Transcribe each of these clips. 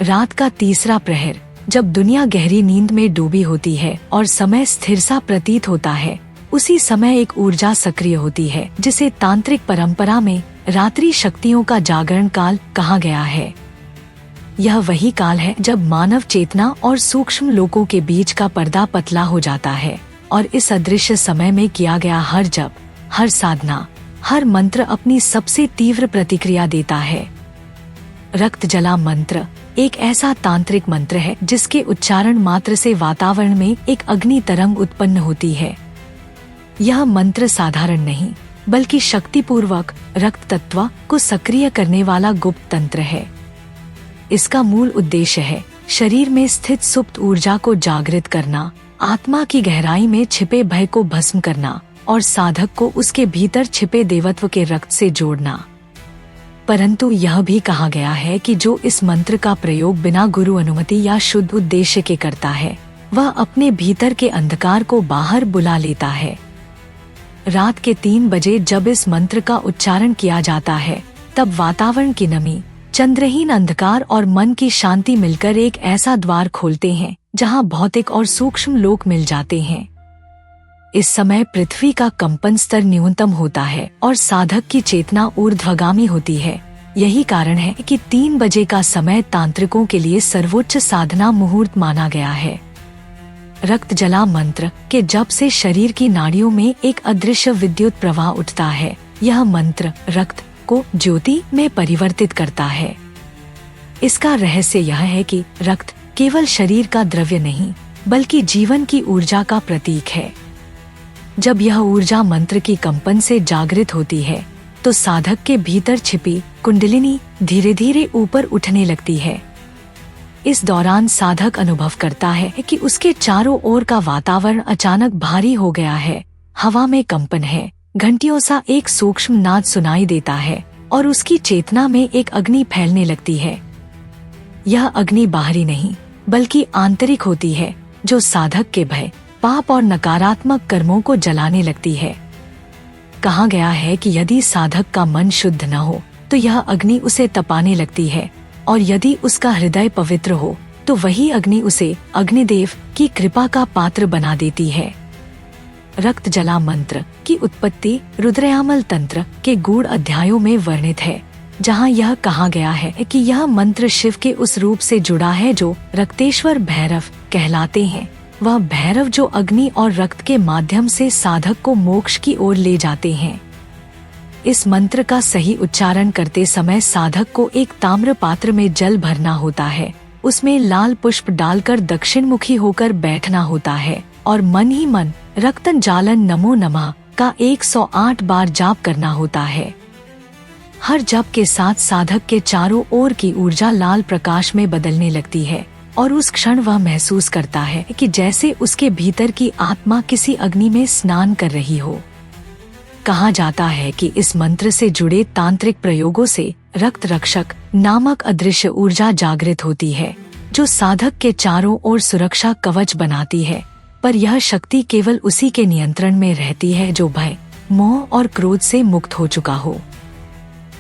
रात का तीसरा प्रहर, जब दुनिया गहरी नींद में डूबी होती है और समय स्थिर सा प्रतीत होता है, उसी समय एक ऊर्जा सक्रिय होती है जिसे तांत्रिक परंपरा में रात्रि शक्तियों का जागरण काल कहा गया है। यह वही काल है जब मानव चेतना और सूक्ष्म लोकों के बीच का पर्दा पतला हो जाता है और इस अदृश्य समय में किया गया हर जप, हर साधना, हर मंत्र अपनी सबसे तीव्र प्रतिक्रिया देता है। रक्त जला मंत्र एक ऐसा तांत्रिक मंत्र है जिसके उच्चारण मात्र से वातावरण में एक अग्नि तरंग उत्पन्न होती है। यह मंत्र साधारण नहीं, बल्कि शक्तिपूर्वक रक्त तत्व को सक्रिय करने वाला गुप्त तंत्र है। इसका मूल उद्देश्य है शरीर में स्थित सुप्त ऊर्जा को जागृत करना, आत्मा की गहराई में छिपे भय को भस्म करना और साधक को उसके भीतर छिपे देवत्व के रक्त से जोड़ना। परंतु यह भी कहा गया है कि जो इस मंत्र का प्रयोग बिना गुरु अनुमति या शुद्ध उद्देश्य के करता है, वह अपने भीतर के अंधकार को बाहर बुला लेता है। रात के 3 बजे जब इस मंत्र का उच्चारण किया जाता है, तब वातावरण की नमी, चंद्रहीन अंधकार और मन की शांति मिलकर एक ऐसा द्वार खोलते हैं जहां भौतिक और सूक्ष्म लोक मिल जाते हैं। इस समय पृथ्वी का कंपन स्तर न्यूनतम होता है और साधक की चेतना ऊर्ध्वगामी होती है। यही कारण है कि 3 बजे का समय तांत्रिकों के लिए सर्वोच्च साधना मुहूर्त माना गया है। रक्त जला मंत्र के जप से शरीर की नाड़ियों में एक अदृश्य विद्युत प्रवाह उठता है। यह मंत्र रक्त को ज्योति में परिवर्तित करता है। इसका रहस्य यह है कि रक्त केवल शरीर का द्रव्य नहीं, बल्कि जीवन की ऊर्जा का प्रतीक है। जब यह ऊर्जा मंत्र की कंपन से जागृत होती है, तो साधक के भीतर छिपी कुंडलिनी धीरे धीरे ऊपर उठने लगती है। इस दौरान साधक अनुभव करता है कि उसके चारों ओर का वातावरण अचानक भारी हो गया है। हवा में कंपन है, घंटियों सा एक सूक्ष्म नाद सुनाई देता है और उसकी चेतना में एक अग्नि फैलने लगती है। यह अग्नि बाहरी नहीं, बल्कि आंतरिक होती है, जो साधक के भय, पाप और नकारात्मक कर्मों को जलाने लगती है। कहा गया है कि यदि साधक का मन शुद्ध न हो, तो यह अग्नि उसे तपाने लगती है, और यदि उसका हृदय पवित्र हो, तो वही अग्नि उसे अग्निदेव की कृपा का पात्र बना देती है। रक्त जला मंत्र की उत्पत्ति रुद्रयामल तंत्र के गूढ़ अध्यायों में वर्णित है, जहाँ यह कहा गया है कि यह मंत्र शिव के उस रूप से जुड़ा है जो रक्तेश्वर भैरव कहलाते हैं। वह भैरव जो अग्नि और रक्त के माध्यम से साधक को मोक्ष की ओर ले जाते हैं। इस मंत्र का सही उच्चारण करते समय साधक को एक ताम्र पात्र में जल भरना होता है, उसमें लाल पुष्प डालकर दक्षिण मुखी होकर बैठना होता है और मन ही मन रक्तन जालन नमो नमः का 108 बार जाप करना होता है। हर जप के साथ साधक के चारों ओर की ऊर्जा लाल प्रकाश में बदलने लगती है और उस क्षण वह महसूस करता है कि जैसे उसके भीतर की आत्मा किसी अग्नि में स्नान कर रही हो। कहा जाता है कि इस मंत्र से जुड़े तांत्रिक प्रयोगों से रक्त रक्षक नामक अदृश्य ऊर्जा जागृत होती है, जो साधक के चारों ओर सुरक्षा कवच बनाती है। पर यह शक्ति केवल उसी के नियंत्रण में रहती है जो भय, मोह और क्रोध से मुक्त हो चुका हो।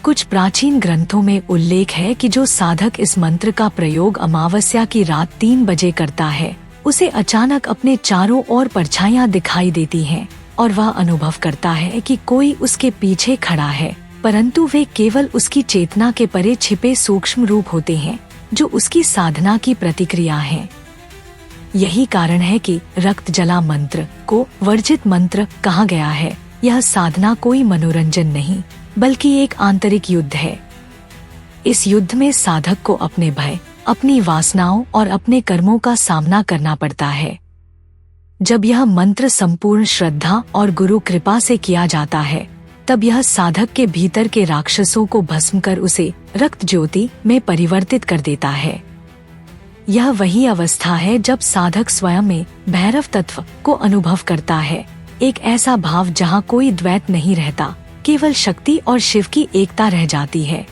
कुछ प्राचीन ग्रंथों में उल्लेख है कि जो साधक इस मंत्र का प्रयोग अमावस्या की रात 3 बजे करता है, उसे अचानक अपने चारों ओर परछाइयां दिखाई देती हैं और वह अनुभव करता है कि कोई उसके पीछे खड़ा है, परंतु वे केवल उसकी चेतना के परे छिपे सूक्ष्म रूप होते हैं, जो उसकी साधना की प्रतिक्रिया हैं। यही कारण है कि रक्त जला मंत्र को वर्जित मंत्र कहा गया है। यह साधना कोई मनोरंजन नहीं, बल्कि एक आंतरिक युद्ध है। इस युद्ध में साधक को अपने भय, अपनी वासनाओं और अपने कर्मों का सामना करना पड़ता है। जब यह मंत्र संपूर्ण श्रद्धा और गुरु कृपा से किया जाता है, तब यह साधक के भीतर के राक्षसों को भस्म कर उसे रक्त ज्योति में परिवर्तित कर देता है। यह वही अवस्था है जब साधक स्वयं में भैरव तत्व को अनुभव करता है, एक ऐसा भाव जहाँ कोई द्वैत नहीं रहता, केवल शक्ति और शिव की एकता रह जाती है।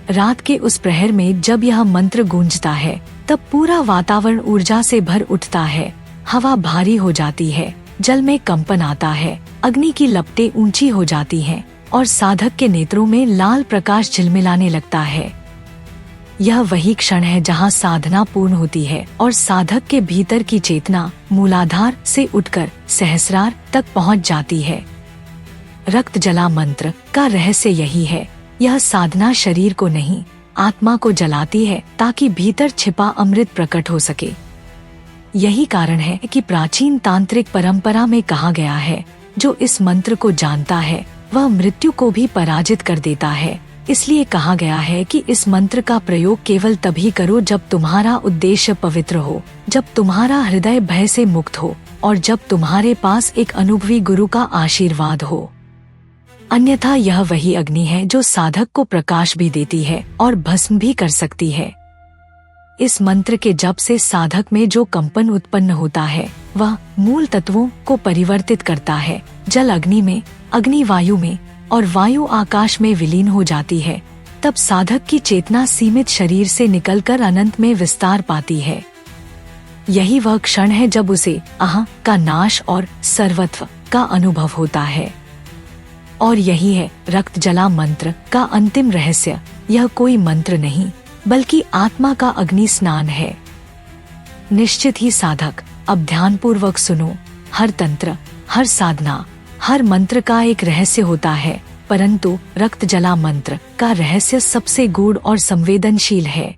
रात के उस प्रहर में जब यह मंत्र गूंजता है, तब पूरा वातावरण ऊर्जा से भर उठता है। हवा भारी हो जाती है, जल में कंपन आता है, अग्नि की लपटें ऊंची हो जाती हैं और साधक के नेत्रों में लाल प्रकाश झिलमिलाने लगता है। यह वही क्षण है जहाँ साधना पूर्ण होती है और साधक के भीतर की चेतना मूलाधार से उठकर सहस्रार तक पहुँच जाती है। रक्त जला मंत्र का रहस्य यही है। यह साधना शरीर को नहीं, आत्मा को जलाती है ताकि भीतर छिपा अमृत प्रकट हो सके। यही कारण है कि प्राचीन तांत्रिक परंपरा में कहा गया है, जो इस मंत्र को जानता है वह मृत्यु को भी पराजित कर देता है। इसलिए कहा गया है कि इस मंत्र का प्रयोग केवल तभी करो जब तुम्हारा उद्देश्य पवित्र हो, जब तुम्हारा हृदय भय से मुक्त हो और जब तुम्हारे पास एक अनुभवी गुरु का आशीर्वाद हो। अन्यथा यह वही अग्नि है जो साधक को प्रकाश भी देती है और भस्म भी कर सकती है। इस मंत्र के जप से साधक में जो कंपन उत्पन्न होता है वह मूल तत्वों को परिवर्तित करता है। जल अग्नि में, अग्नि वायु में और वायु आकाश में विलीन हो जाती है। तब साधक की चेतना सीमित शरीर से निकलकर अनंत में विस्तार पाती है। यही वह क्षण है जब उसे अहं का नाश और सर्वत्व का अनुभव होता है। और यही है रक्त जला मंत्र का अंतिम रहस्य। यह कोई मंत्र नहीं बल्कि आत्मा का अग्नि स्नान है। निश्चित ही साधक अब ध्यानपूर्वक सुनो। हर तंत्र, हर साधना, हर मंत्र का एक रहस्य होता है, परंतु रक्त जला मंत्र का रहस्य सबसे गूढ़ और संवेदनशील है।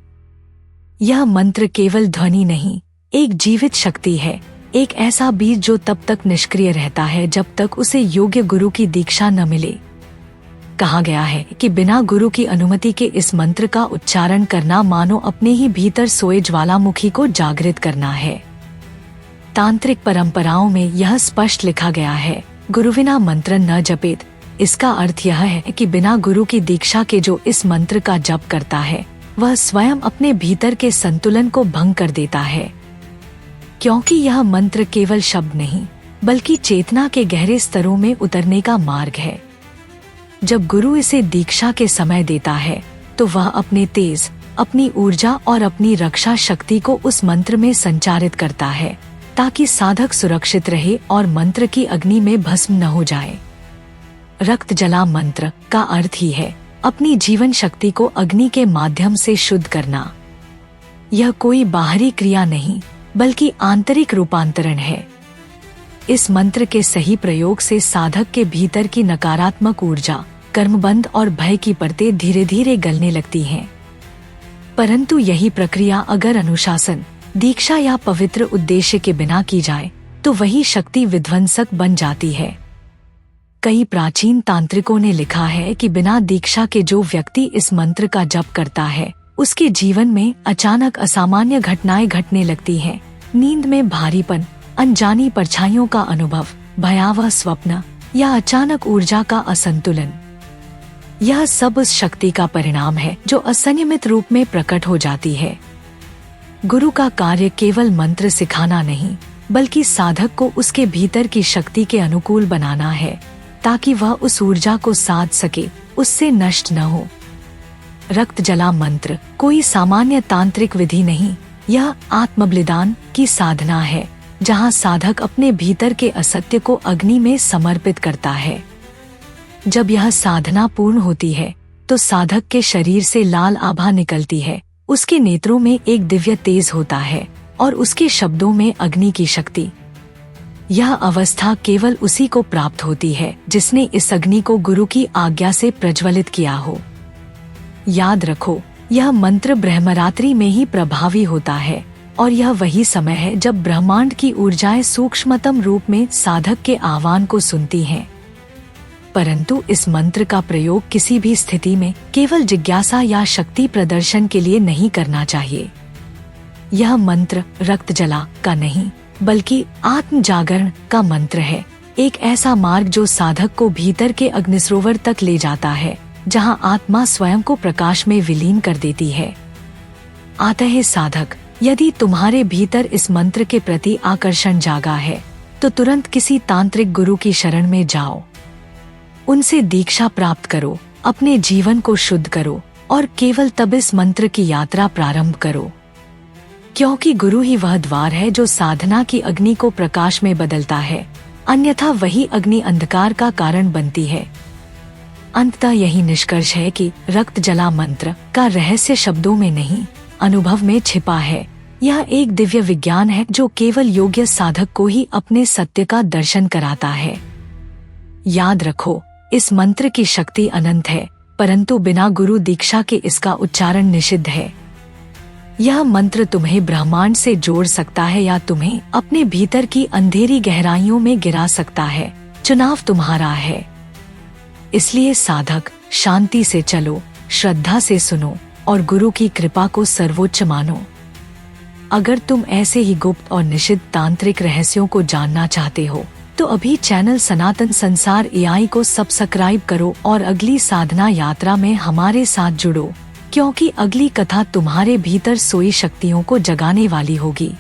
यह मंत्र केवल ध्वनि नहीं, एक जीवित शक्ति है, एक ऐसा बीज जो तब तक निष्क्रिय रहता है जब तक उसे योग्य गुरु की दीक्षा न मिले। कहा गया है कि बिना गुरु की अनुमति के इस मंत्र का उच्चारण करना मानो अपने ही भीतर सोए ज्वालामुखी को जागृत करना है। तांत्रिक परंपराओं में यह स्पष्ट लिखा गया है, गुरुविना मंत्र न जपेत। इसका अर्थ यह है कि बिना गुरु की दीक्षा के जो इस मंत्र का जप करता है वह स्वयं अपने भीतर के संतुलन को भंग कर देता है। क्योंकि यह मंत्र केवल शब्द नहीं बल्कि चेतना के गहरे स्तरों में उतरने का मार्ग है। जब गुरु इसे दीक्षा के समय देता है तो वह अपने तेज, अपनी ऊर्जा और अपनी रक्षा शक्ति को उस मंत्र में संचारित करता है ताकि साधक सुरक्षित रहे और मंत्र की अग्नि में भस्म न हो जाए। रक्त जला मंत्र का अर्थ ही है अपनी जीवन शक्ति को अग्नि के माध्यम से शुद्ध करना। यह कोई बाहरी क्रिया नहीं बल्कि आंतरिक रूपांतरण है। इस मंत्र के सही प्रयोग से साधक के भीतर की नकारात्मक ऊर्जा, कर्मबंध और भय की परतें धीरे धीरे गलने लगती हैं। परंतु यही प्रक्रिया अगर अनुशासन, दीक्षा या पवित्र उद्देश्य के बिना की जाए तो वही शक्ति विध्वंसक बन जाती है। कई प्राचीन तांत्रिकों ने लिखा है कि बिना दीक्षा के जो व्यक्ति इस मंत्र का जप करता है उसके जीवन में अचानक असामान्य घटनाएं घटने लगती हैं। नींद में भारीपन, अनजानी परछाइयों का अनुभव, भयावह स्वप्न या अचानक ऊर्जा का असंतुलन। यह सब उस शक्ति का परिणाम है जो असंयमित रूप में प्रकट हो जाती है। गुरु का कार्य केवल मंत्र सिखाना नहीं बल्कि साधक को उसके भीतर की शक्ति के अनुकूल बनाना है ताकि वह उस ऊर्जा को साध सके, उससे नष्ट न हो। रक्त जला मंत्र कोई सामान्य तांत्रिक विधि नहीं, यह आत्मबलिदान की साधना है जहां साधक अपने भीतर के असत्य को अग्नि में समर्पित करता है। जब यह साधना पूर्ण होती है तो साधक के शरीर से लाल आभा निकलती है, उसके नेत्रों में एक दिव्य तेज होता है और उसके शब्दों में अग्नि की शक्ति। यह अवस्था केवल उसी को प्राप्त होती है जिसने इस अग्नि को गुरु की आज्ञा से प्रज्वलित किया हो। याद रखो, यह मंत्र ब्रह्मरात्रि में ही प्रभावी होता है और यह वही समय है जब ब्रह्मांड की ऊर्जाएं सूक्ष्मतम रूप में साधक के आह्वान को सुनती हैं। परंतु इस मंत्र का प्रयोग किसी भी स्थिति में केवल जिज्ञासा या शक्ति प्रदर्शन के लिए नहीं करना चाहिए। यह मंत्र रक्त जला का नहीं बल्कि आत्म जागरण का मंत्र है, एक ऐसा मार्ग जो साधक को भीतर के अग्निसरोवर तक ले जाता है जहां आत्मा स्वयं को प्रकाश में विलीन कर देती है। अतः साधक, यदि तुम्हारे भीतर इस मंत्र के प्रति आकर्षण जागा है तो तुरंत किसी तांत्रिक गुरु की शरण में जाओ, उनसे दीक्षा प्राप्त करो, अपने जीवन को शुद्ध करो और केवल तब इस मंत्र की यात्रा प्रारंभ करो, क्योंकि गुरु ही वह द्वार है जो साधना की अग्नि को प्रकाश में बदलता है, अन्यथा वही अग्नि अंधकार का कारण बनती है। अंततः यही निष्कर्ष है कि रक्त जला मंत्र का रहस्य शब्दों में नहीं, अनुभव में छिपा है। यह एक दिव्य विज्ञान है जो केवल योग्य साधक को ही अपने सत्य का दर्शन कराता है। याद रखो, इस मंत्र की शक्ति अनंत है, परंतु बिना गुरु दीक्षा के इसका उच्चारण निषिद्ध है। यह मंत्र तुम्हें ब्रह्मांड से जोड़ सकता है या तुम्हें अपने भीतर की अंधेरी गहराइयों में गिरा सकता है। चुनाव तुम्हारा है। इसलिए साधक, शांति से चलो, श्रद्धा से सुनो और गुरु की कृपा को सर्वोच्च मानो। अगर तुम ऐसे ही गुप्त और निषिद्ध तांत्रिक रहस्यों को जानना चाहते हो तो अभी चैनल सनातन संसार AI को सब्सक्राइब करो और अगली साधना यात्रा में हमारे साथ जुड़ो, क्योंकि अगली कथा तुम्हारे भीतर सोई शक्तियों को जगाने वाली होगी।